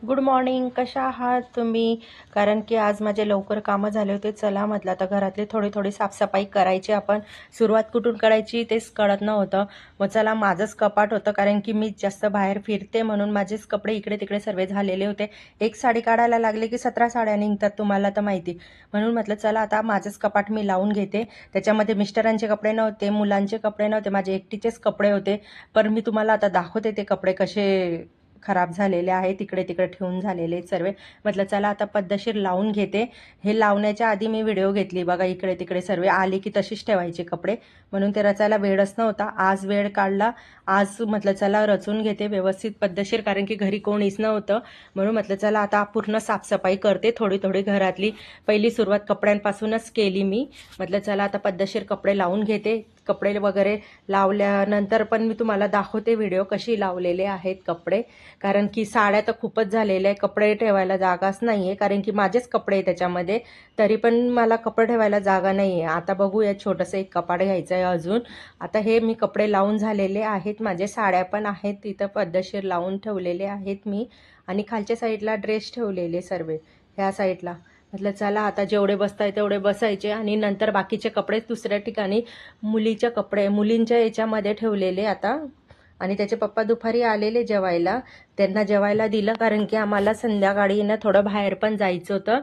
Good morning. कशा आहात तुम्ही? कारण की आज माझे लवकर कामं झाले होते. चला म्हटलं आता घरातली थोडी साफसफाई करायची. आपण सुरुवात कुठून करायची तेच कळत नव्हतं. मग चला माझंच कपाट होतं, कारण की मी जास्त बाहेर फिरते म्हणून माझेच कपडे इकडे तिकडे सर्व झालेले होते. एक साडी काढायला लागले की 17 साड्या निघतात, तुम्हाला तर माहिती. म्हणून म्हटलं चला आता माझंच कपाट मी लावून घेते. त्याच्यामध्ये मिस्टरांचे कपडे नव्हते, मुलांचे कपडे नव्हते, माझे एकटीचेच कपडे होते. पण मी तुम्हाला आता दाखवते ते कपडे कसे खराब झालेले आहे, तिकडे तिकडे ठेवून झालेले सर्व. म्हटलं चला आता पद्धतशीर लावून घेते. हे लावण्याच्या आधी मी व्हिडिओ घेतली बघा, इकडे तिकडे सर्व आले की तशीच ठेवायचे कपडे, म्हणून ते रचायला वेळच नव्हता. आज वेळ काढला. आज म्हटलं चला रचून घेते व्यवस्थित पद्धतशीर, कारण की घरी कोणीच नव्हतं. म्हणून म्हटलं चला आता पूर्ण साफसफाई करते थोडी घरातली. पहिली सुरुवात कपड्यांपासूनच केली मी. म्हटलं चला आता पद्धतशीर कपडे लावून घेते. कपडे वगैरे लावल्यानंतर पण मी तुम्हाला दाखवते व्हिडिओ कशी लावलेले आहेत कपडे. कारण की साड्या तर खूपच झालेल्या आहे, कपडे ठेवायला जागाच नाही आहे, कारण की माझेच कपडे आहे त्याच्यामध्ये. तरी पण मला कपडे ठेवायला जागा नाही आहे. आता बघूया, छोटंसं एक कपाट घ्यायचं आहे अजून. आता हे मी कपडे लावून झालेले आहेत, माझे साड्या पण आहेत तिथं पद्धतशीर लावून ठेवलेले आहेत मी. आणि खालच्या साईडला ड्रेस ठेवलेले सर्व ह्या साईडला. म्हटलं चला आता जेवढे बसताय तेवढे बसायचे, आणि नंतर बाकीचे कपडे दुसऱ्या ठिकाणी मुलीच्या कपडे मुलींच्या याच्यामध्ये ठेवलेले आता. आणि त्याचे पप्पा दुपारी आलेले जेवायला, त्यांना जेवायला दिलं, कारण की आम्हाला संध्याकाळी ना थोडं बाहेर पण जायचं होतं.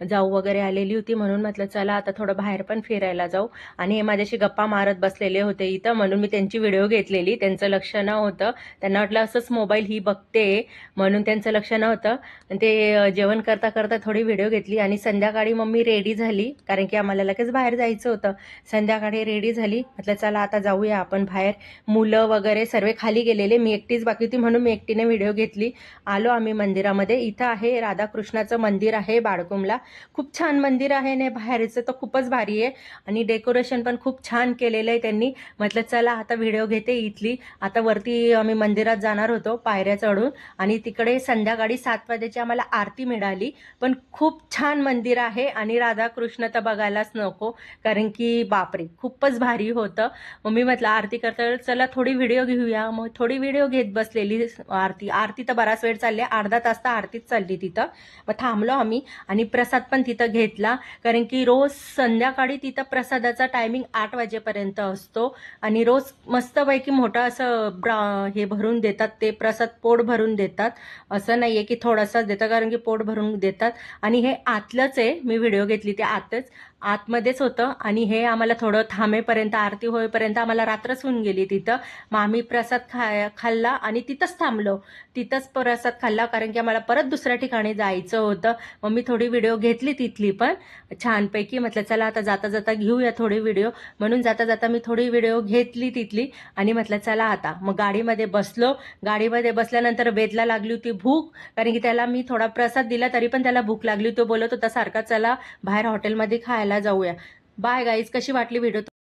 जाऊ वगैरे आलेली होती, म्हणून म्हटलं चला आता थोडं बाहेर पण फिरायला जाऊ. आणि हे माझ्याशी गप्पा मारत बसलेले होते इथं, म्हणून मी त्यांची व्हिडिओ घेतलेली. त्यांचं लक्ष नव्हतं, त्यांना वाटलं असंच मोबाईल ही बघते म्हणून त्यांचं लक्ष नव्हतं. आणि ते जेवण करता करता थोडी व्हिडिओ घेतली. आणि संध्याकाळी मम्मी रेडी झाली, कारण की आम्हाला लगेच बाहेर जायचं होतं. संध्याकाळी रेडी झाली, म्हटलं चला आता जाऊया आपण बाहेर. मुलं वगैरे सर्व खाली गेलेले, मी एकटीच बाकी होती म्हणून मी एकटीने व्हिडिओ घेतली. आलो आम्ही मंदिरामध्ये. इथं आहे राधाकृष्णाचं मंदिर आहे बाळकुमला. खूप छान मंदिर आहे ना, बाहेरचं तर खूपच भारी आहे. आणि डेकोरेशन पण खूप छान केलेलं आहे त्यांनी. म्हटलं चला आता व्हिडिओ घेते इथली. आता वरती आम्ही मंदिरात जाणार होतो पायऱ्या चढून, आणि तिकडे संध्याकाळी 7 वाजेची आम्हाला आरती मिळाली. पण खूप छान मंदिर आहे, आणि राधाकृष्ण तर बघायलाच नको, कारण की बापरे खूपच भारी होतं. मग मी म्हटलं आरती करता चला थोडी व्हिडिओ घेऊया. मग थोडी व्हिडिओ घेत बसलेली. आरती तर बराच वेळ चालली, अर्धा तास तर आरतीच चालली तिथं. मग थांबलो आम्ही, आणि प्रसाद पण तिथं घेतला, कारण की रोज संध्याकाळी तिथं प्रसादाचा टायमिंग 8 वाजेपर्यंत असतो. आणि रोज मस्तपैकी मोठं असं हे भरून देतात, ते प्रसाद पोट भरून देतात. असं नाही आहे की थोडासाच देतात, कारण की पोट भरून देतात. आणि हे आतलंच आहे, मी व्हिडिओ घेतली ते आतमध्येच होतं. आणि हे आम्हाला थोडं थांबेपर्यंत, आरती होईपर्यंत आम्हाला रात्रच होऊन गेली तिथं. मग आम्ही प्रसाद खाल्ला आणि तिथंच थांबलो. तिथंच प्रसाद खाल्ला, कारण की आम्हाला परत दुसऱ्या ठिकाणी जायचं होतं. मग मी थोडी व्हिडिओ घेतली तिथली पण छानपैकी. म्हटलं चला आता जाता जाता घेऊया थोडी व्हिडिओ, म्हणून जाता जाता मी थोडी व्हिडिओ घेतली तिथली. आणि म्हटलं चला आता मग गाडीमध्ये बसलो. गाडीमध्ये बसल्यानंतर वेदला लागली होती भूक, कारण की त्याला मी थोडा प्रसाद दिला तरी पण त्याला भूक लागली. तो बोलत होता सारखा चला बाहेर हॉटेलमध्ये खायला जाऊया. बाय गाईज, कशी वाटली व्हिडिओ?